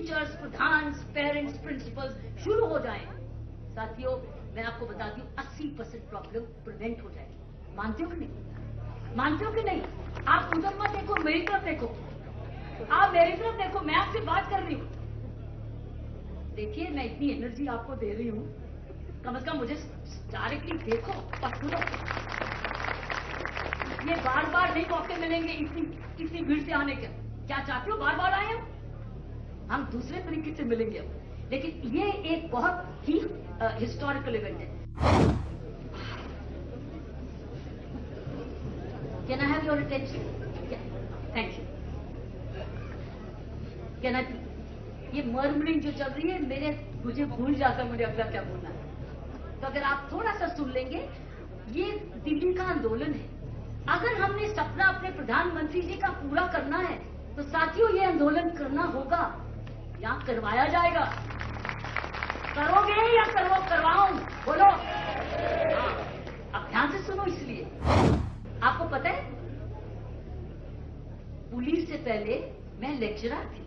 Teachers, प्रधान, parents, principles शुरू हो जाएं, साथियों मैं आपको बता दूं 80% प्रॉब्लम प्रिवेंट हो जाएगी। मानते हो कि नहीं? मानते हो कि नहीं? आप उधर मत देखो, मेरी तरफ देखो, आप मेरी तरफ देखो, मैं आपसे बात कर रही हूं। देखिए मैं इतनी एनर्जी आपको दे रही हूं, कम से कम मुझे डायरेक्टली देखो और सुनो। ये बार बार नहीं मौके मिलेंगे इतनी भीड़ से आने के। क्या चाहते हो बार बार आए हम दूसरे तरीके से मिलेंगे अब, लेकिन ये एक बहुत ही हिस्टोरिकल इवेंट है। Can I have your attention? Thank you. Can I? ये मर्मरिंग जो चल रही है मुझे भूल जाता मुझे अगला क्या बोलना है। तो अगर आप थोड़ा सा सुन लेंगे, ये दिल्ली का आंदोलन है। अगर हमने सपना अपने प्रधानमंत्री जी का पूरा करना है तो साथियों ये आंदोलन करना होगा या करवाया जाएगा। करोगे या करवाऊं? बोलो। अब ध्यान से सुनो। इसलिए आपको पता है पुलिस से पहले मैं लेक्चरर थी।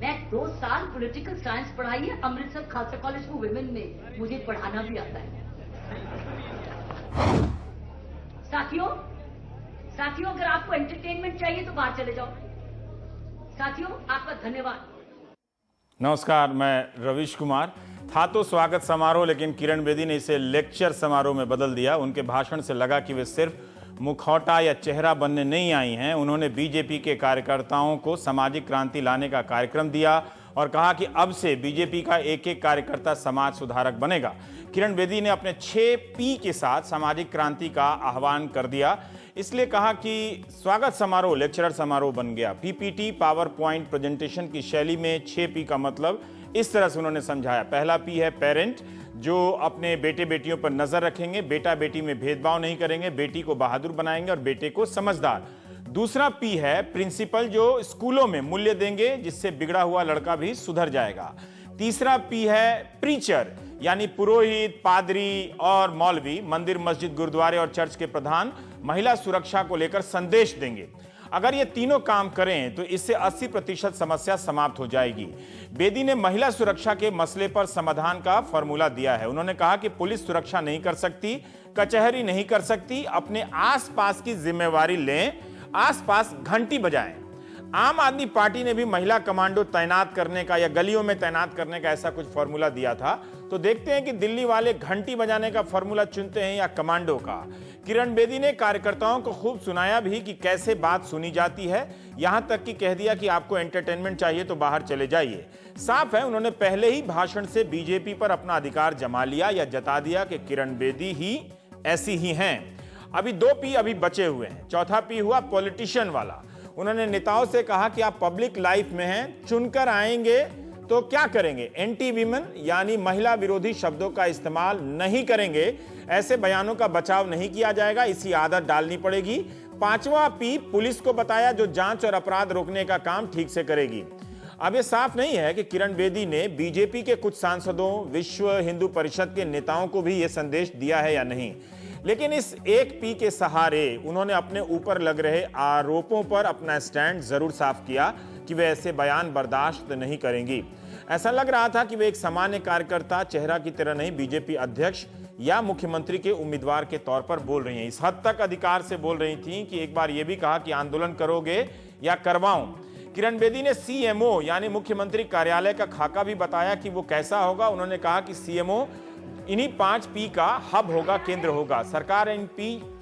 मैं 2 साल पॉलिटिकल साइंस पढ़ाई है Amritsar Khalsa college for women में, मुझे पढ़ाना भी आता है। साथियों अगर आपको एंटरटेनमेंट चाहिए तो बाहर चले जाओ। साथियों आपका धन्यवाद। नमस्कार, मैं रवीश कुमार। था तो स्वागत समारोह, लेकिन किरण बेदी ने इसे लेक्चर समारोह में बदल दिया। उनके भाषण से लगा कि वे सिर्फ मुखौटा या चेहरा बनने नहीं आई हैं। उन्होंने बीजेपी के कार्यकर्ताओं को सामाजिक क्रांति लाने का कार्यक्रम दिया और कहा कि अब से बीजेपी का एक एक कार्यकर्ता समाज सुधारक बनेगा। किरण बेदी ने अपने 6 P के साथ सामाजिक क्रांति का आह्वान कर दिया, इसलिए कहा कि स्वागत समारोह लेक्चरर समारोह बन गया। पीपीटी पावर पॉइंट प्रेजेंटेशन की शैली में 6 P का मतलब इस तरह से उन्होंने समझाया। पहला P है पेरेंट, जो अपने बेटे बेटियों पर नजर रखेंगे, बेटा बेटी में भेदभाव नहीं करेंगे, बेटी को बहादुर बनाएंगे और बेटे को समझदार। दूसरा P है प्रिंसिपल, जो स्कूलों में मूल्य देंगे जिससे बिगड़ा हुआ लड़का भी सुधर जाएगा। तीसरा P है प्रीचर, यानी पुरोहित, पादरी और मौलवी मंदिर, मस्जिद, गुरुद्वारे और चर्च के प्रधान महिला सुरक्षा को लेकर संदेश देंगे। अगर ये तीनों काम करें तो इससे 80% समस्या समाप्त हो जाएगी। बेदी ने महिला सुरक्षा के मसले पर समाधान का फॉर्मूला दिया है। उन्होंने कहा कि पुलिस सुरक्षा नहीं कर सकती, कचहरी नहीं कर सकती, अपने आसपास की जिम्मेवारी लें, आसपास घंटी बजाएं। आम आदमी पार्टी ने भी महिला कमांडो तैनात करने का या गलियों में तैनात करने का ऐसा कुछ फॉर्मूला दिया था। तो देखते हैं कि दिल्ली वाले घंटी बजाने का फॉर्मूला चुनते हैं या कमांडो का। किरण बेदी ने कार्यकर्ताओं को खूब सुनाया भी कि कैसे बात सुनी जाती है, यहां तक कि कह दिया कि आपको एंटरटेनमेंट चाहिए तो बाहर चले जाइए। साफ है उन्होंने पहले ही भाषण से बीजेपी पर अपना अधिकार जमा लिया या जता दिया कि किरण बेदी ही ऐसी ही हैं। अभी 2 P अभी बचे हुए हैं। चौथा P हुआ पॉलिटिशियन वाला। उन्होंने नेताओं से कहा कि आप पब्लिक लाइफ में हैं, चुनकर आएंगे तो क्या करेंगे? एंटी वीमेन यानी महिला विरोधी शब्दों का इस्तेमाल नहीं करेंगे, ऐसे बयानों का बचाव नहीं किया जाएगा, इसी आदत डालनी पड़ेगी। 5वां P पुलिस को बताया, जो जांच और अपराध रोकने का काम ठीक से करेगी। अब यह साफ नहीं है कि किरण बेदी ने बीजेपी के कुछ सांसदों, विश्व हिंदू परिषद के नेताओं को भी यह संदेश दिया है या नहीं, लेकिन इस एक P के सहारे उन्होंने अपने ऊपर लग रहे आरोपों पर अपना स्टैंड जरूर साफ किया कि वे ऐसे बयान बर्दाश्त नहीं करेंगी। ऐसा लग रहा था कि वे एक सामान्य कार्यकर्ता, चेहरा की तरह नहीं, बीजेपी अध्यक्ष या मुख्यमंत्री के उम्मीदवार के तौर पर बोल रही हैं। इस हद तक अधिकार से बोल रही थी कि एक बार यह भी कहा कि आंदोलन करोगे या करवाऊं। किरण बेदी ने CMO यानी मुख्यमंत्री कार्यालय का खाका भी बताया कि वो कैसा होगा। उन्होंने कहा कि CMO इन्हीं 5 P का हब होगा, केंद्र होगा। सरकार इन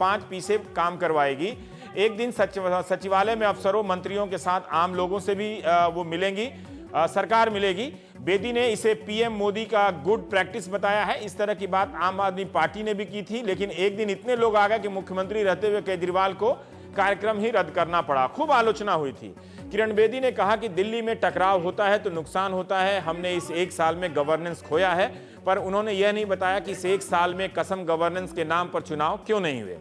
5 P से काम करवाएगी। एक दिन सचिवालय में अफसरों, मंत्रियों के साथ आम लोगों से भी वो मिलेंगी, सरकार मिलेगी। बेदी ने इसे PM मोदी का गुड प्रैक्टिस बताया है। इस तरह की बात आम आदमी पार्टी ने भी की थी, लेकिन एक दिन इतने लोग आ गए कि मुख्यमंत्री रहते हुए केजरीवाल को कार्यक्रम ही रद्द करना पड़ा। खूब आलोचना हुई थी। किरण बेदी ने कहा कि दिल्ली में टकराव होता है तो नुकसान होता है, हमने इस 1 साल में गवर्नेंस खोया है, पर उन्होंने यह नहीं बताया कि इस 1 साल में कसम गवर्नेंस के नाम पर चुनाव क्यों नहीं हुए।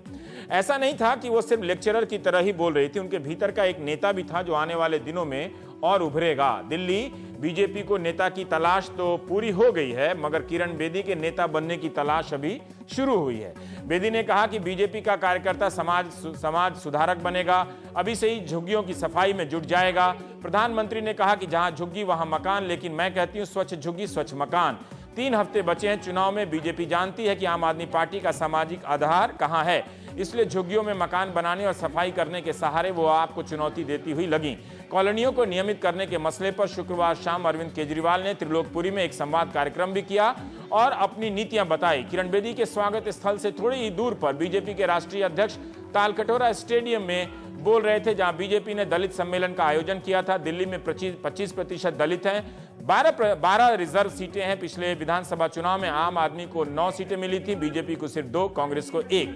ऐसा नहीं था कि वो सिर्फ लेक्चरर की तरह ही बोल रही थी, उनके भीतर का एक नेता भी था जो आने वाले दिनों में और उभरेगा। दिल्ली बीजेपी को नेता की तलाश तो पूरी हो गई है, मगर किरण बेदी के नेता बनने की तलाश अभी शुरू हुई है। बेदी ने कहा कि बीजेपी का कार्यकर्ता समाज सुधारक बनेगा, अभी से ही झुग्गियों की सफाई में जुट जाएगा। प्रधानमंत्री ने कहा कि जहां झुग्गी वहां मकान, लेकिन मैं कहती हूं स्वच्छ झुग्गी स्वच्छ मकान। 3 हफ्ते बचे हैं चुनाव में। बीजेपी जानती है कि आम आदमी पार्टी का सामाजिक आधार कहां है, इसलिए झुग्गियों में मकान बनाने और सफाई करने के सहारे वो आपको चुनौती देती हुई लगी। कॉलोनियों को नियमित करने के मसले पर शुक्रवार शाम अरविंद केजरीवाल ने त्रिलोकपुरी में एक संवाद कार्यक्रम भी किया और अपनी नीतियां बताई। किरण बेदी के स्वागत स्थल से थोड़ी ही दूर पर बीजेपी के राष्ट्रीय अध्यक्ष तालकटोरा स्टेडियम में बोल रहे थे, जहां बीजेपी ने दलित सम्मेलन का आयोजन किया था। दिल्ली में 25% दलित हैं, 12 रिजर्व सीटें हैं। पिछले विधानसभा चुनाव में आम आदमी को 9 सीटें मिली थी, बीजेपी को सिर्फ 2, कांग्रेस को 1।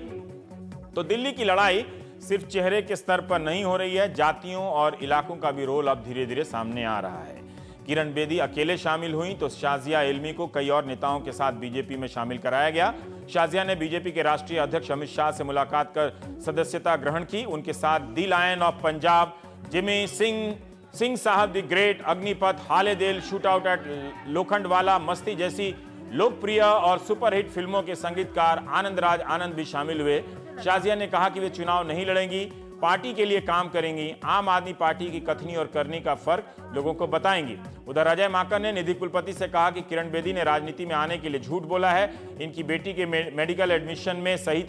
तो दिल्ली की लड़ाई सिर्फ चेहरे के स्तर पर नहीं हो रही है, जातियों और इलाकों का भी रोल अब धीरे धीरे सामने आ रहा है। किरण बेदी अकेले शामिल हुई तो शाजिया इल्मी को कई और नेताओं के साथ बीजेपी में शामिल कराया गया। शाजिया ने बीजेपी के राष्ट्रीय अध्यक्ष अमित शाह से मुलाकात कर सदस्यता ग्रहण की। उनके साथ the lion of Punjab, Jimmy Singh Sahab the great, Agnipath, हाले दिल, शूट आउट एट लोखंडवाला, मस्ती जैसी लोकप्रिय और सुपरहिट फिल्मों के संगीतकार आनंदराज आनंद भी शामिल हुए। शाजिया ने कहा कि वे चुनाव नहीं लड़ेंगी, पार्टी के लिए काम करेंगी, आम आदमी पार्टी की कथनी और करनी का फर्क लोगों को बताएंगी। उधर अजय माकन ने निधि कुलपति से कहा कि किरण बेदी ने राजनीति में आने के लिए झूठ बोला है। इनकी बेटी के मेडिकल एडमिशन में सही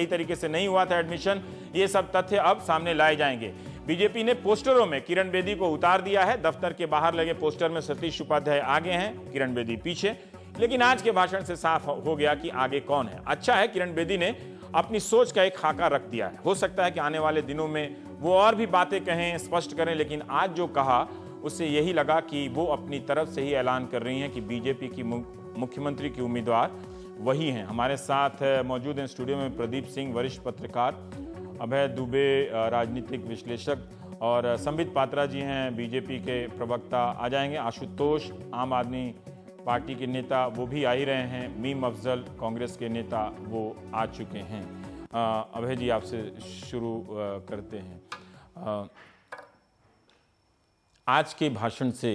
तरीके से नहीं हुआ था एडमिशन। ये सब तथ्य अब सामने लाए जाएंगे। बीजेपी ने पोस्टरों में किरण बेदी को उतार दिया है। दफ्तर के बाहर लगे पोस्टर में सतीश उपाध्याय आगे हैं, किरण बेदी पीछे। लेकिन आज के भाषण से साफ हो गया कि आगे कौन है। अच्छा है, किरण बेदी ने अपनी सोच का एक खाका रख दिया है। हो सकता है कि आने वाले दिनों में वो और भी बातें कहें, स्पष्ट करें, लेकिन आज जो कहा उससे यही लगा कि वो अपनी तरफ से ही ऐलान कर रही हैं कि बीजेपी की मुख्यमंत्री की उम्मीदवार वही हैं। हमारे साथ मौजूद हैं स्टूडियो में प्रदीप सिंह, वरिष्ठ पत्रकार, अभय दुबे, राजनीतिक विश्लेषक, और संबित पात्रा जी हैं, बीजेपी के प्रवक्ता आ जाएंगे। आशुतोष, आम आदमी पार्टी के नेता, वो भी आ ही रहे हैं। मीम अफजल, कांग्रेस के नेता, वो आ चुके हैं। अभय जी, आपसे शुरू करते हैं। आज के भाषण से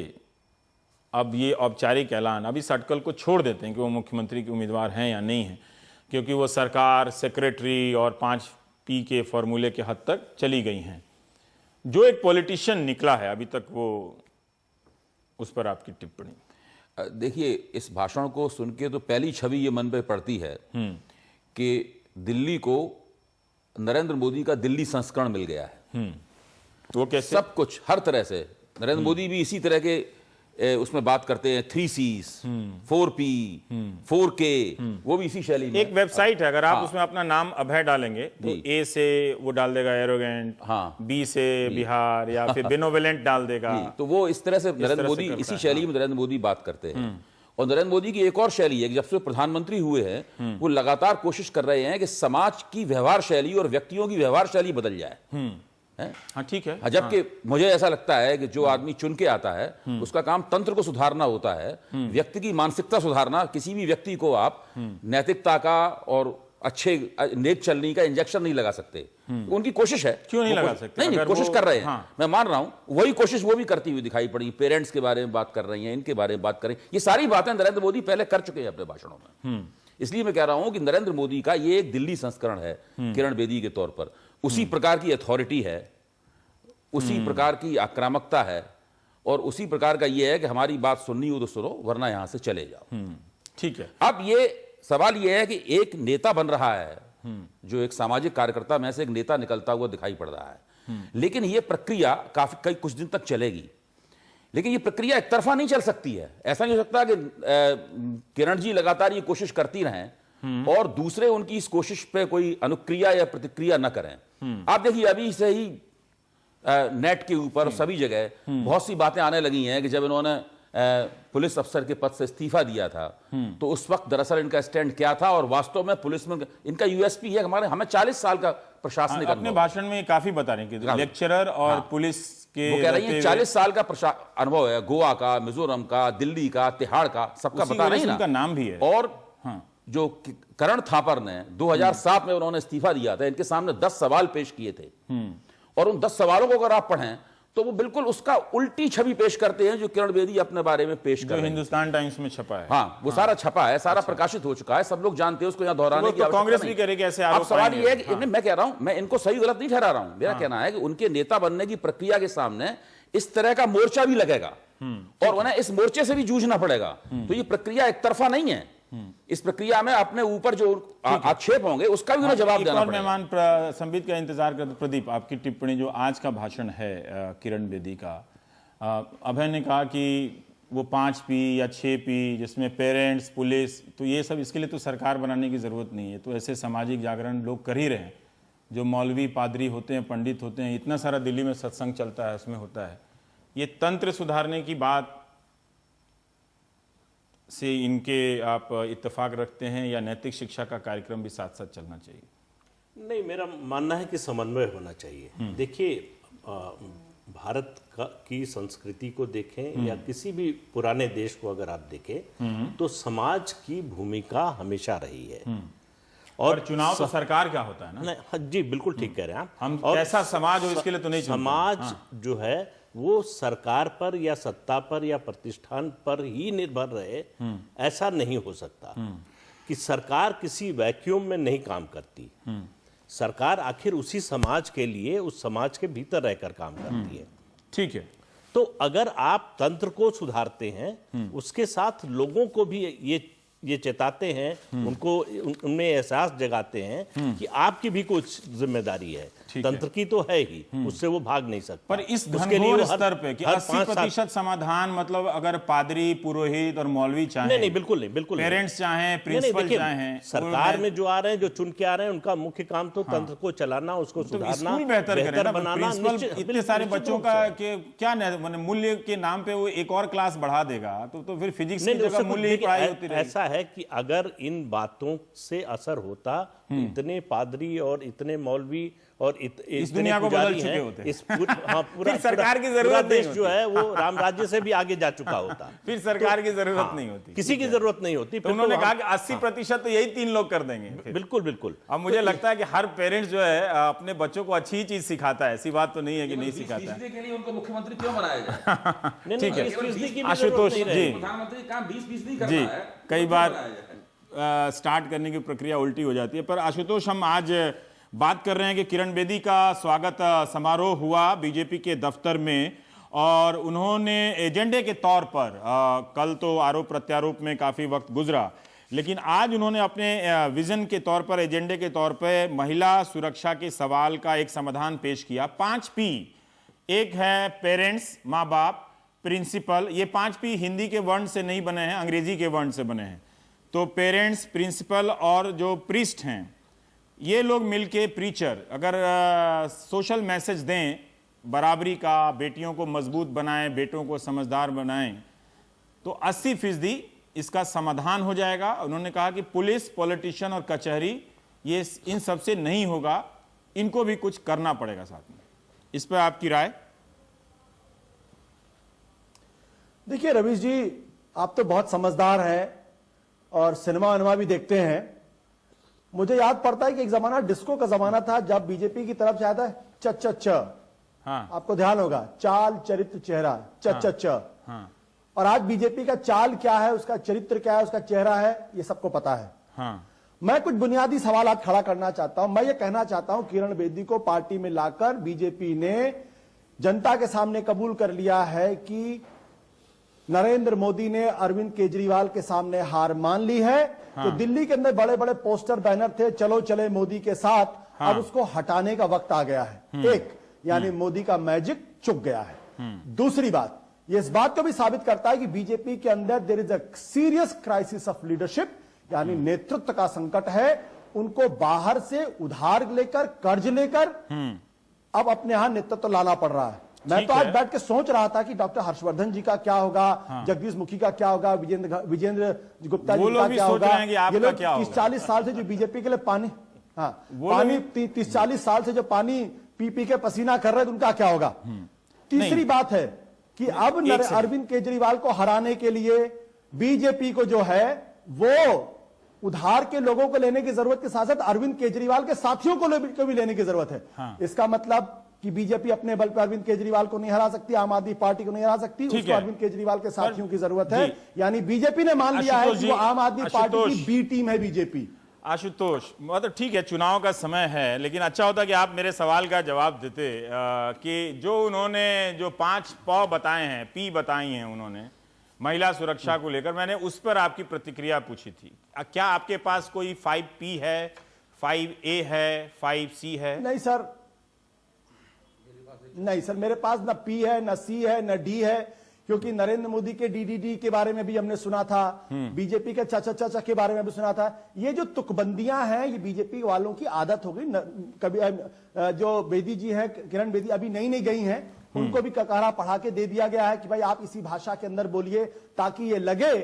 अब ये औपचारिक ऐलान, अभी सटकल को छोड़ देते हैं कि वो मुख्यमंत्री के उम्मीदवार हैं या नहीं हैं, क्योंकि वो सरकार, सेक्रेटरी और 5P के फॉर्मूले के हद तक चली गई हैं। जो एक पॉलिटिशियन निकला है अभी तक, वो उस पर आपकी टिप्पणी? देखिए, इस भाषण को सुन के तो पहली छवि ये मन पे पड़ती है कि दिल्ली को नरेंद्र मोदी का दिल्ली संस्करण मिल गया है। तो वो कैसे? सब कुछ, हर तरह से। नरेंद्र मोदी भी इसी तरह के उसमें बात करते हैं, 3 C's, 4P, 4K, वो भी इसी शैली में। एक वेबसाइट है, अगर आप उसमें अपना नाम अभय डालेंगे तो A से वो डाल देगा एरोगेंट, B से बिहार, या फिर बेनोवेलेंट डाल देगा। तो वो इस तरह से नरेंद्र मोदी इसी शैली में नरेंद्र मोदी बात करते हैं। और नरेंद्र मोदी की एक और शैली है कि जब से प्रधानमंत्री हुए हैं, वो लगातार कोशिश कर रहे हैं कि समाज की व्यवहार शैली और व्यक्तियों की व्यवहार शैली बदल जाए। हाँ, ठीक है। जबकि मुझे ऐसा लगता है कि जो आदमी चुन के आता है उसका काम तंत्र को सुधारना होता है, व्यक्ति की मानसिकता सुधारना। किसी भी व्यक्ति को आप नैतिकता का और अच्छे नेक चलने का इंजेक्शन नहीं लगा सकते। उनकी कोशिश है। क्यों नहीं लगा सकते? नहीं, कोशिश कर रहे हैं। मैं मान रहा हूं, वही कोशिश वो भी करती हुई दिखाई पड़ी। पेरेंट्स के बारे में बात कर रही हैं, इनके बारे में बात करें। ये सारी बातें नरेंद्र मोदी पहले कर चुके हैं अपने भाषणों में। इसलिए मैं कह रहा हूं कि नरेंद्र मोदी का ये एक दिल्ली संस्करण है किरण बेदी के तौर पर। उसी प्रकार की अथॉरिटी है, उसी प्रकार की आक्रामकता है, और उसी प्रकार का यह है कि हमारी बात सुननी हो तो सुनो, वरना यहां से चले जाओ। ठीक है। अब ये सवाल यह है कि एक नेता बन रहा है, जो एक सामाजिक कार्यकर्ता में से एक नेता निकलता हुआ दिखाई पड़ रहा है। लेकिन यह प्रक्रिया कुछ दिन तक चलेगी। लेकिन यह प्रक्रिया एक तरफा नहीं चल सकती है। ऐसा नहीं हो सकता कि किरण जी लगातार ये कोशिश करती रहें और दूसरे उनकी इस कोशिश पे कोई अनुक्रिया या प्रतिक्रिया न करें। आप देखिए, अभी से ही नेट के ऊपर सभी जगह बहुत सी बातें आने लगी हैं कि जब इन्होंने पुलिस अफसर के पद से इस्तीफा दिया था तो उस वक्त दरअसल इनका स्टैंड क्या था, और वास्तव में पुलिस में इनका यूएसपी है हमें 40 साल का प्रशासनिक अनुभव। अपने भाषण में काफी बता रहे हैं कि लेक्चरर और पुलिस के, वो कह रही है 40 साल का अनुभव है, गोवा का, मिजोरम का, दिल्ली का, तिहाड़ का, सबका बता रही है ना। नाम भी है। और जो करण थापर ने 2007 में उन्होंने इस्तीफा दिया था, इनके सामने 10 सवाल पेश किए थे, और उन 10 सवालों को अगर आप पढ़ें तो वो बिल्कुल उसका उल्टी छवि पेश करते हैं जो किरण बेदी अपने बारे में पेश कर रहे हैं। हिंदुस्तान टाइम्स में छपा है। हाँ, वो सारा छपा है, सारा प्रकाशित हो चुका है, सब लोग जानते हैं उसको, यहाँ दोहराने की कांग्रेस भी करेगी ऐसे आरोप। अब सवाल ये है कि मैं कह रहा हूं, मैं इनको सही गलत नहीं ठहरा रहा हूं, मेरा कहना है कि उनके नेता बनने की प्रक्रिया के सामने इस तरह का मोर्चा भी लगेगा और उन्हें इस मोर्चे से भी जूझना पड़ेगा। तो ये प्रक्रिया एक तरफा नहीं है, इस प्रक्रिया में अपने ऊपर जो आक्षेप होंगे उसका भी उन्हें जवाब देना पड़ेगा। मेहमान संबित का इंतजार करते। प्रदीप, आपकी टिप्पणी जो आज का भाषण है किरण बेदी का, अभय ने कहा कि वो 5P या 6P जिसमें पेरेंट्स, पुलिस, तो ये सब, इसके लिए तो सरकार बनाने की जरूरत नहीं है, तो ऐसे सामाजिक जागरण लोग कर ही रहे हैं। जो मौलवी पादरी होते हैं, पंडित होते हैं, इतना सारा दिल्ली में सत्संग चलता है, उसमें होता है। ये तंत्र सुधारने की बात से इनके आप इत्तेफाक रखते हैं या नैतिक शिक्षा का कार्यक्रम भी साथ साथ चलना चाहिए? नहीं, मेरा मानना है कि समन्वय होना चाहिए। देखिए, भारत की संस्कृति को देखें या किसी भी पुराने देश को अगर आप देखें तो समाज की भूमिका हमेशा रही है। और चुनाव तो सरकार का होता है ना? नहीं, हाँ जी, बिल्कुल ठीक कह रहे हैं आप। हम कैसा समाज हो इसके लिए तो नहीं चुनते। समाज जो है वो सरकार पर या सत्ता पर या प्रतिष्ठान पर ही निर्भर रहे, ऐसा नहीं हो सकता कि सरकार किसी वैक्यूम में नहीं काम करती। सरकार आखिर उसी समाज के लिए, उस समाज के भीतर रहकर काम करती है। ठीक है। तो अगर आप तंत्र को सुधारते हैं, उसके साथ लोगों को भी ये चेताते हैं, उनको उनमें एहसास जगाते हैं कि आपकी भी कुछ जिम्मेदारी है, तंत्र की तो है ही, उससे वो भाग नहीं सकता। पर इस घनघोर स्तर पे कि 80% समाधान, मतलब अगर पादरी, पुरोहित और मौलवी चाहें, नहीं, बिल्कुल नहीं, बिल्कुल पेरेंट्स चाहें, प्रिंसिपल चाहें, सरकार में जो आ रहे हैं, जो चुन के आ रहे हैं, उनका मुख्य काम तो तंत्र को चलाना, उसको सुधारना, स्कूल बेहतर बनाना। इतने सारे बच्चों का क्या मूल्य के नाम पे वो एक और क्लास बढ़ा देगा, तो फिर फिजिक्स की जगह मूल्य ही पढ़ाई होती रहेगी। ऐसा है कि अगर इन बातों से असर होता, इतने पादरी और इतने मौलवी और इस दुनिया को बदल चुके होते, इस पूरा सरकार की जरूरत देश जो है वो राम राज्य से भी आगे जा चुका होता। फिर सरकार की जरूरत नहीं होती, किसी की जरूरत नहीं होती। तो उन्होंने कहा कि 80% तो यही 3 लोग कर देंगे। बिल्कुल बिल्कुल। अब मुझे लगता है कि हर पेरेंट्स जो है अपने बच्चों को अच्छी चीज सिखाता है, ऐसी बात तो नहीं है कि नहीं सिखाता है। के लिए उनको मुख्यमंत्री क्यों बनाया जाए? ठीक है आशुतोष जी, प्रधानमंत्री काम 20% नहीं करना है, कई बार स्टार्ट करने की प्रक्रिया उल्टी हो जाती है। पर आशुतोष, हम आज बात कर रहे हैं कि किरण बेदी का स्वागत समारोह हुआ बीजेपी के दफ्तर में और उन्होंने एजेंडे के तौर पर, कल तो आरोप प्रत्यारोप में काफी वक्त गुजरा, लेकिन आज उन्होंने अपने विजन के तौर पर, एजेंडे के तौर पर महिला सुरक्षा के सवाल का एक समाधान पेश किया। 5P, एक है पेरेंट्स, माँ बाप, प्रिंसिपल। ये 5P हिंदी के वर्ण से नहीं बने हैं, अंग्रेजी के वर्ण से बने हैं। तो पेरेंट्स, प्रिंसिपल और जो प्रीस्ट हैं, ये लोग मिलके, प्रीचर, अगर सोशल मैसेज दें बराबरी का, बेटियों को मजबूत बनाएं, बेटों को समझदार बनाएं, तो 80% इसका समाधान हो जाएगा। उन्होंने कहा कि पुलिस, पॉलिटिशियन और कचहरी, ये इन सबसे नहीं होगा, इनको भी कुछ करना पड़ेगा साथ में। इस पर आपकी राय? देखिए रवीश जी, आप तो बहुत समझदार हैं और सिनेमा वनेमा भी देखते हैं। मुझे याद पड़ता है कि एक जमाना डिस्को का जमाना था जब बीजेपी की तरफ से आता है च च च। हाँ। आपको ध्यान होगा, चाल चरित्र चेहरा, च च च। हाँ। और आज बीजेपी का चाल क्या है, उसका चरित्र क्या है, उसका चेहरा है, ये सबको पता है। हाँ। मैं कुछ बुनियादी सवाल आज खड़ा करना चाहता हूं। मैं ये कहना चाहता हूं, किरण बेदी को पार्टी में लाकर बीजेपी ने जनता के सामने कबूल कर लिया है कि नरेंद्र मोदी ने अरविंद केजरीवाल के सामने हार मान ली है। हाँ। तो दिल्ली के अंदर बड़े बड़े पोस्टर बैनर थे, चलो चले मोदी के साथ। हाँ। अब उसको हटाने का वक्त आ गया है। एक, यानी मोदी का मैजिक चुक गया है। दूसरी बात, ये इस बात को भी साबित करता है कि बीजेपी के अंदर there is a serious crisis of leadership, यानी नेतृत्व का संकट है। उनको बाहर से उधार लेकर, कर्ज लेकर अब अपने यहां नेतृत्व लाना पड़ रहा है। मैं तो आज बैठ के सोच रहा था कि डॉक्टर हर्षवर्धन जी का क्या होगा, हाँ। जगदीश मुखी का क्या होगा, विजेंद्र गुप्ता जी का क्या होगा। ये लोग 30-40 साल से जो बीजेपी के लिए पानी 30-40 साल से जो पानी पी के पसीना कर रहे थे, उनका क्या होगा। तीसरी बात है कि अब अरविंद केजरीवाल को हराने के लिए बीजेपी को जो है वो उधार के लोगों को लेने की जरूरत के साथ साथ अरविंद केजरीवाल के साथियों को भी लेने की जरूरत है। हाँ। इसका मतलब कि बीजेपी अपने बल पर अरविंद केजरीवाल को नहीं हरा सकती, आम आदमी पार्टी को नहीं हरा सकती, ठीक उसको है। अरविंद केजरीवाल के साथियों की जरूरत है। जी। यानी बीजेपी ने मान लिया है आशुतोष कि जी, वो आम आदमी पार्टी की आशुतोष। बी टीम है बीजेपी। आशुतोष, मतलब ठीक है, चुनाव का समय है, लेकिन अच्छा होता कि आप मेरे सवाल का जवाब देते कि जो उन्होंने जो 5 पौ बताए हैं, पी बताई हैं उन्होंने महिला सुरक्षा को लेकर, मैंने उस पर आपकी प्रतिक्रिया पूछी थी। क्या आपके पास कोई 5P है, 5A है, 5C है? नहीं सर, नहीं सर, मेरे पास न पी है, न सी है, न डी है, क्योंकि नरेंद्र मोदी के डीडीडी के बारे में भी हमने सुना था, बीजेपी के चाचा चाचा के बारे में भी सुना था। ये जो तुकबंदियां हैं, ये बीजेपी वालों की आदत हो गई। कभी जो बेदी जी हैं, किरण बेदी, अभी नई नई गई हैं, उनको भी ककारा पढ़ा के दे दिया गया है कि भाई आप इसी भाषा के अंदर बोलिए, ताकि ये लगे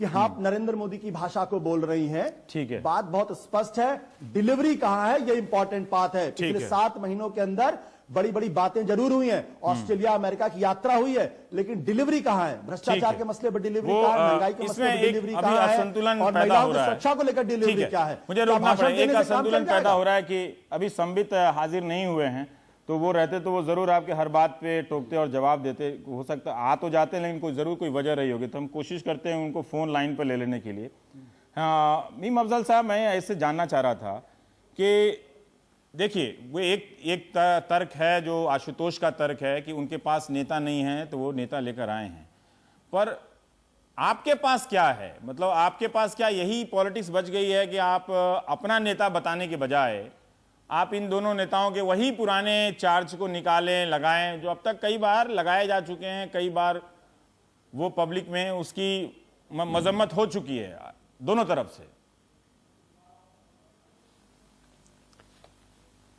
कि आप नरेंद्र मोदी की भाषा को बोल रही हैं। ठीक है। बात बहुत स्पष्ट है, डिलीवरी कहां है, ये इंपॉर्टेंट बात है। ठीक पिछले है। 7 महीनों के अंदर बड़ी बड़ी बातें जरूर हुई हैं, ऑस्ट्रेलिया अमेरिका की यात्रा हुई है, लेकिन डिलीवरी कहां है? भ्रष्टाचार के मसले पर डिलीवरी वो, कहां है? महंगाई के मसले पर इसमें डिलीवरी एक कहां अभी है? असंतुलन और पैदा महिलाओं हो की रहा है। सुरक्षा को लेकर ठीक डिलीवरी है, क्या है? मुझे क्या रोकना भाषण पड़ेगा। एक देने से काम असंतुलन चल पैदा जाएगा? हो रहा है कि अभी संबित हाजिर नहीं हुए हैं, तो वो रहते तो वो जरूर आपके हर बात पे टोकते और जवाब देते। हो सकता आ तो जाते, लेकिन कोई जरूर कोई वजह रही होगी, तो हम कोशिश करते हैं उनको फोन लाइन पर ले लेने के लिए। मीम अफजल साहब, मैं ऐसे जानना चाह रहा था कि देखिए, वो एक तर्क है जो आशुतोष का तर्क है कि उनके पास नेता नहीं है, तो वो नेता लेकर आए हैं। पर आपके पास क्या है? मतलब आपके पास क्या यही पॉलिटिक्स बच गई है कि आप अपना नेता बताने के बजाय आप इन दोनों नेताओं के वही पुराने चार्ज को निकालें, लगाएं, जो अब तक कई बार लगाए जा चुके हैं, कई बार वो पब्लिक में उसकी मजम्मत हो चुकी है दोनों तरफ से?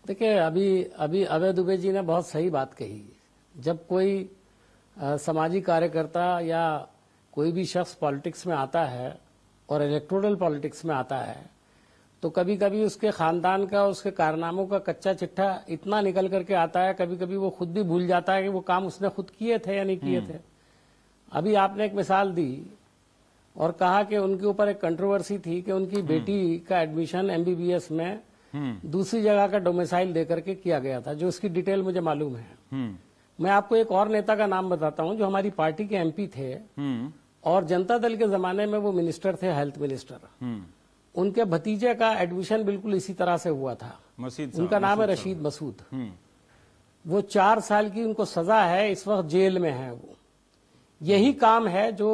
देखिए, अभी अभय दुबे जी ने बहुत सही बात कही। जब कोई सामाजिक कार्यकर्ता या कोई भी शख्स पॉलिटिक्स में आता है और इलेक्टोरल पॉलिटिक्स में आता है, तो कभी कभी उसके खानदान का, उसके कारनामों का कच्चा चिट्ठा इतना निकल करके आता है, कभी कभी वो खुद भी भूल जाता है कि वो काम उसने खुद किए थे या नहीं किए थे। अभी आपने एक मिसाल दी और कहा कि उनके ऊपर एक कंट्रोवर्सी थी कि उनकी बेटी का एडमिशन एमबीबीएस में दूसरी जगह का डोमिसाइल देकर के किया गया था, जो उसकी डिटेल मुझे मालूम है। मैं आपको एक और नेता का नाम बताता हूं जो हमारी पार्टी के एमपी थे और जनता दल के जमाने में वो मिनिस्टर थे, हेल्थ मिनिस्टर। उनके भतीजे का एडमिशन बिल्कुल इसी तरह से हुआ था। उनका नाम है रशीद मसूद। वो 4 साल की उनको सजा है, इस वक्त जेल में है। वो यही काम है जो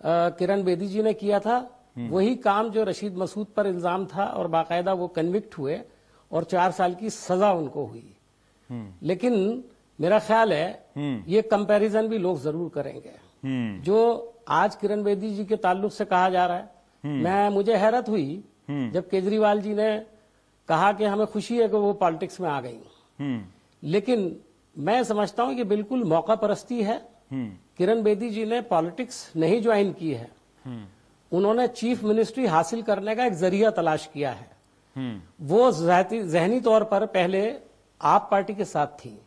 किरण बेदी जी ने किया था, वही काम जो रशीद मसूद पर इल्जाम था और बाकायदा वो कन्विक्ट हुए और 4 साल की सजा उनको हुई। लेकिन मेरा ख्याल है ये कंपैरिजन भी लोग जरूर करेंगे जो आज किरण बेदी जी के ताल्लुक से कहा जा रहा है। मुझे हैरत हुई जब केजरीवाल जी ने कहा कि हमें खुशी है कि वो पॉलिटिक्स में आ गई, लेकिन मैं समझता हूं कि बिल्कुल मौका परस्ती है। किरण बेदी जी ने पॉलिटिक्स नहीं ज्वाइन की है, उन्होंने चीफ मिनिस्ट्री हासिल करने का एक जरिया तलाश किया है। वो जहनी तौर पर पहले आप पार्टी के साथ थी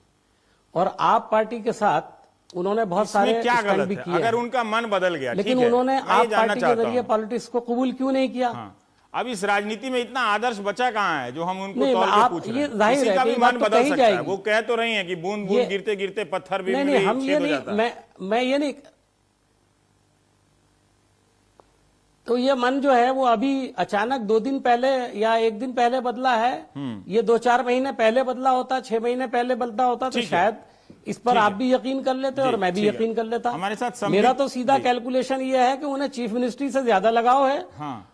और आप पार्टी के साथ उन्होंने बहुत सारे क्या स्टैंड गलत भी है? किए अगर हैं। उनका मन बदल गया, लेकिन ठीक है, उन्होंने मैं ये आप जानना पार्टी के चाहता जरिए हूं। पॉलिटिक्स को कबूल क्यों नहीं किया? हाँ। अब इस राजनीति में इतना आदर्श बचा कहां है जो हम उनको नहीं, तौल आप पे पूछ ये रहे हैं? जाहिर किसी है का कि भी ये मन बात तो बदल कही सकता है। जाएगी। वो कह तो रही हैं कि बूंद बूंद ये- गिरते गिरते पत्थर भी नहीं, हम ये छेद हो जाता है। मैं ये नहीं, तो ये मन जो है वो अभी अचानक 2 दिन पहले या 1 दिन पहले बदला है। ये 2-4 महीने पहले बदला होता, 6 महीने पहले बदला होता तो ठीक है। शायद इस पर ठीक आप है। भी यकीन कर लेते और जी, मैं भी ठीक है। यकीन कर लेता। हमारे साथ संबित- मेरा तो सीधा जी। कैलकुलेशन ये है कि उन्हें चीफ मिनिस्ट्री से ज्यादा लगाव है हाँ,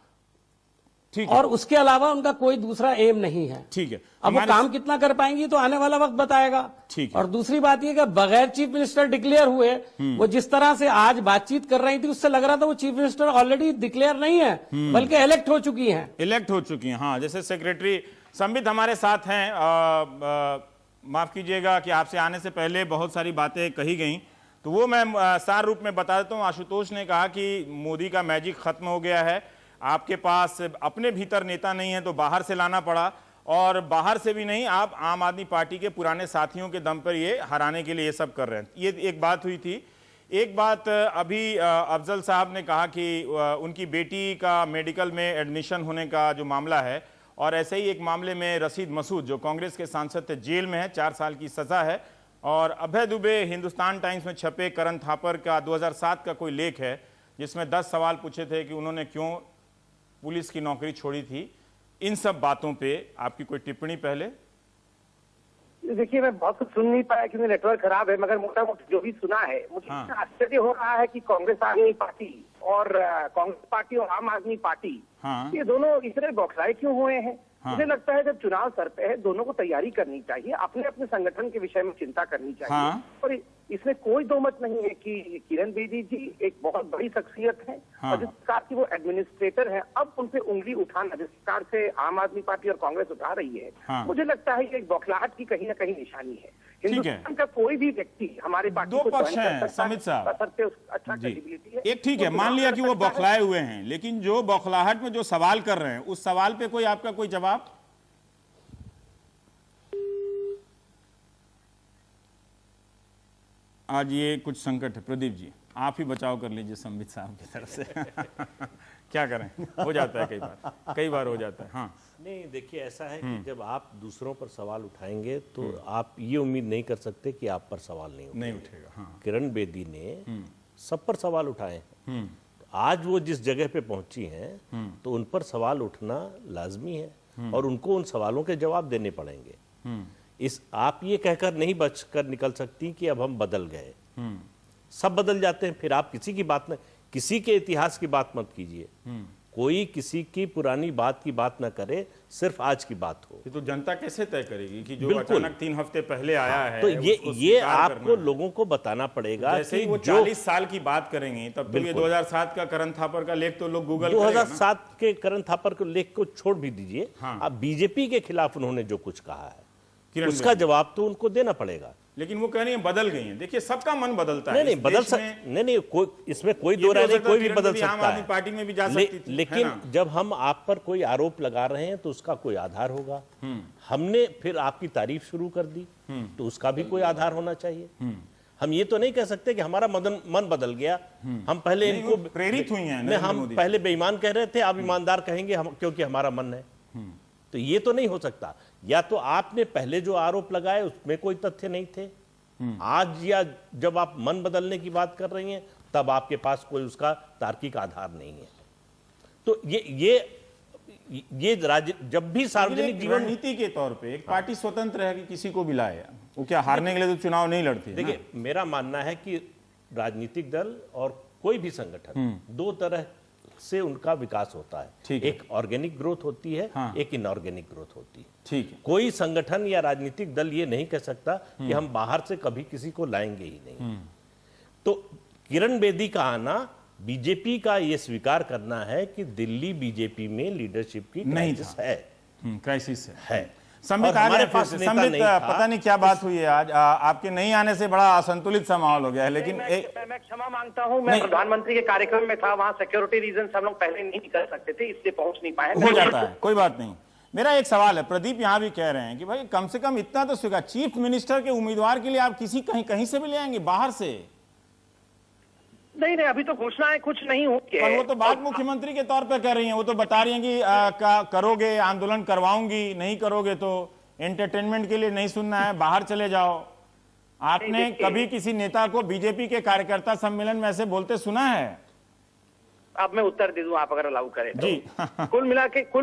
ठीक है, और उसके अलावा उनका कोई दूसरा एम नहीं है। ठीक है। अब वो हमारे- काम कितना कर पाएंगी तो आने वाला वक्त बताएगा। ठीक है। और दूसरी बात यह कि बगैर चीफ मिनिस्टर डिक्लेयर हुए वो जिस तरह से आज बातचीत कर रही थी उससे लग रहा था वो चीफ मिनिस्टर ऑलरेडी डिक्लेयर नहीं है बल्कि इलेक्ट हो चुकी हैं। इलेक्ट हो चुकी हैं। हाँ, जैसे सेक्रेटरी संबित हमारे साथ हैं। माफ कीजिएगा कि आपसे आने से पहले बहुत सारी बातें कही गई, तो वो मैं सार रूप में बता देता हूं। आशुतोष ने कहा कि मोदी का मैजिक खत्म हो गया है, आपके पास अपने भीतर नेता नहीं है तो बाहर से लाना पड़ा, और बाहर से भी नहीं, आप आम आदमी पार्टी के पुराने साथियों के दम पर ये हराने के लिए ये सब कर रहे हैं। ये एक बात हुई थी। एक बात अभी अफजल साहब ने कहा कि उनकी बेटी का मेडिकल में एडमिशन होने का जो मामला है और ऐसे ही एक मामले में रशीद मसूद जो कांग्रेस के सांसद थे, जेल में है, 4 साल की सजा है। और अभय दुबे, हिंदुस्तान टाइम्स में छपे करण थापर का 2007 का कोई लेख है जिसमें 10 सवाल पूछे थे कि उन्होंने क्यों पुलिस की नौकरी छोड़ी थी। इन सब बातों पे आपकी कोई टिप्पणी पहले? देखिए, मैं बहुत कुछ सुन नहीं पाया क्योंकि नेटवर्क खराब है, मगर मोटा मोटा जो भी सुना है मुझे आश्चर्य हो रहा है कि कांग्रेस आदमी पार्टी और कांग्रेस पार्टी और आम आदमी पार्टी ये दोनों इतने बौखलाए क्यों हुए हैं। मुझे लगता है जब चुनाव सर पे है दोनों को तैयारी करनी चाहिए, अपने अपने संगठन के विषय में चिंता करनी चाहिए। और इसमें कोई दो मत नहीं है कि किरण बेदी जी एक बहुत बड़ी शख्सियत है और जिस प्रकार की वो एडमिनिस्ट्रेटर है, अब उन पे उंगली उठाना जिस प्रकार से आम आदमी पार्टी और कांग्रेस उठा रही है, मुझे लगता है ये एक बौखलाहट की कहीं ना कहीं निशानी है। हिंदुस्तान का कोई भी व्यक्ति हमारे पार्टी दो पक्ष हैं समित साहब, अच्छा क्रेडिबिलिटी है। एक ठीक है, मान लिया कि वो बौखलाए हुए हैं, लेकिन जो बौखलाहट में जो सवाल कर रहे हैं उस सवाल पे कोई आपका कोई जवाब? आज ये कुछ संकट है। प्रदीप जी, आप ही बचाव कर लीजिए संबित साहब की तरफ से। क्या करें, हो जाता है कई बार हो जाता है। हाँ नहीं, देखिए ऐसा है कि जब आप दूसरों पर सवाल उठाएंगे तो आप ये उम्मीद नहीं कर सकते कि आप पर सवाल नहीं उठेगा। हाँ। किरण बेदी ने सब पर सवाल उठाए हैं। आज वो जिस जगह पे पहुंची हैं तो उन पर सवाल उठना लाजमी है और उनको उन सवालों के जवाब देने पड़ेंगे। आप ये कहकर नहीं बचकर निकल सकती कि अब हम बदल गए। सब बदल जाते हैं, फिर आप किसी की बात न, किसी के इतिहास की बात मत कीजिए। कोई किसी की पुरानी बात की बात ना करे, सिर्फ आज की बात हो। तो जनता कैसे तय करेगी कि जो अचानक 3 हफ्ते पहले आया है? तो ये आपको लोगों को बताना पड़ेगा। जैसे ही वो 40 साल की बात करेंगे तब तो ये 2007 का करण थापर का लेख तो लोग गूगल 2007 के करण थापर के लेख को छोड़ भी दीजिए। अब बीजेपी के खिलाफ उन्होंने जो कुछ कहा है उसका जवाब तो उनको देना पड़ेगा। लेकिन वो कह रही है बदल गई हैं। देखिए, सबका मन बदलता है। नहीं, इसमें कोई दो राय नहीं, कोई भी बदल सकता है। पार्टी में भी जा सकती थी, लेकिन जब हम आप पर कोई आरोप लगा रहे हैं तो उसका कोई आधार होगा। हमने फिर आपकी तारीफ शुरू कर दी तो उसका भी कोई आधार होना चाहिए। हम ये तो नहीं कह सकते कि हमारा मन बदल गया। हम पहले इनको प्रेरित हुई हैं, हम पहले बेईमान कह रहे थे, अब ईमानदार कहेंगे हम, क्योंकि हमारा मन है। तो ये तो नहीं हो सकता। या तो आपने पहले जो आरोप लगाए उसमें कोई तथ्य नहीं थे, आज या जब आप मन बदलने की बात कर रही हैं तब आपके पास कोई उसका तार्किक आधार नहीं है। तो ये जब भी सार्वजनिक जीवन नीति के तौर पे एक पार्टी स्वतंत्र है कि किसी को भी लाए, वो क्या हारने के लिए तो चुनाव नहीं लड़ती? देखिए, मेरा मानना है कि राजनीतिक दल और कोई भी संगठन दो तरह से उनका विकास होता है। एक ऑर्गेनिक ग्रोथ होती है, एक इनऑर्गेनिक ग्रोथ होती है। ठीक है। कोई संगठन या राजनीतिक दल ये नहीं कह सकता कि हम बाहर से कभी किसी को लाएंगे ही नहीं। तो किरण बेदी का आना बीजेपी का ये स्वीकार करना है कि दिल्ली बीजेपी में लीडरशिप की क्राइसिस है। क्राइसिस है। संबित आ गए फिर से। संबित, पता नहीं क्या बात हुई है आज, आपके नहीं आने से बड़ा असंतुलित सा माहौल हो गया है। लेकिन मैं क्षमा मांगता हूं, मैं प्रधानमंत्री के कार्यक्रम में था, वहां सिक्योरिटी रीजन से हम लोग पहले नहीं निकल सकते थे, इसलिए पहुंच नहीं पाए। हो जाता है, कोई बात नहीं। मेरा एक सवाल है, प्रदीप यहां भी कह रहे हैं कि भाई कम से कम इतना तो स्वीकार, चीफ मिनिस्टर के उम्मीदवार के लिए आप किसी कहीं से भी ले आएंगे बाहर से? नहीं, अभी तो घोषणाएं कुछ नहीं हुई है। पर वो तो बात मुख्यमंत्री के तौर पे कर रही हैं। वो तो बता रही हैं कि करोगे, आंदोलन करवाऊंगी, नहीं करोगे तो एंटरटेनमेंट के लिए नहीं सुनना है, बाहर चले जाओ। आपने कभी किसी नेता को बीजेपी के कार्यकर्ता सम्मेलन में ऐसे बोलते सुना है? अब मैं उत्तर दे दूं, आप अगर अलाउ करें तो। जी। कुल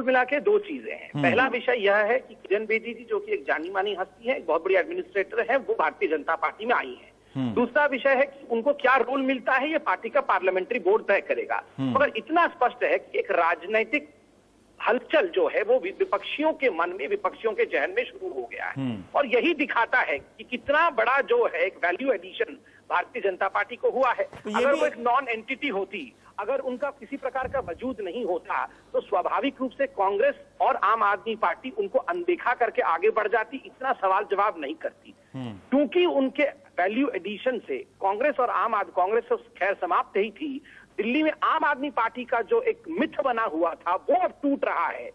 मिला के दो चीजें हैं। पहला विषय यह है कि किरण बेदी जी जो कि एक जानी मानी हस्ती है, एक बहुत बड़ी एडमिनिस्ट्रेटर है, वो भारतीय जनता पार्टी में आई है। दूसरा विषय है कि उनको क्या रोल मिलता है ये पार्टी का पार्लियामेंट्री बोर्ड तय करेगा। मगर इतना स्पष्ट है कि एक राजनीतिक हलचल जो है वो विपक्षियों के मन में, विपक्षियों के जहन में शुरू हो गया है। और यही दिखाता है कि कितना बड़ा जो है एक value addition Bharatiya Janata party को हुआ है। तो अगर वो एक नॉन एंटिटी होती, अगर उनका किसी प्रकार का वजूद नहीं होता, तो स्वाभाविक रूप से कांग्रेस और आम आदमी पार्टी उनको अनदेखा करके आगे बढ़ जाती, इतना सवाल जवाब नहीं करती। क्योंकि उनके वैल्यू एडिशन से कांग्रेस और कांग्रेस तो खैर समाप्त ही थी, दिल्ली में आम आदमी पार्टी का जो एक मिथ बना हुआ था वो अब टूट रहा है।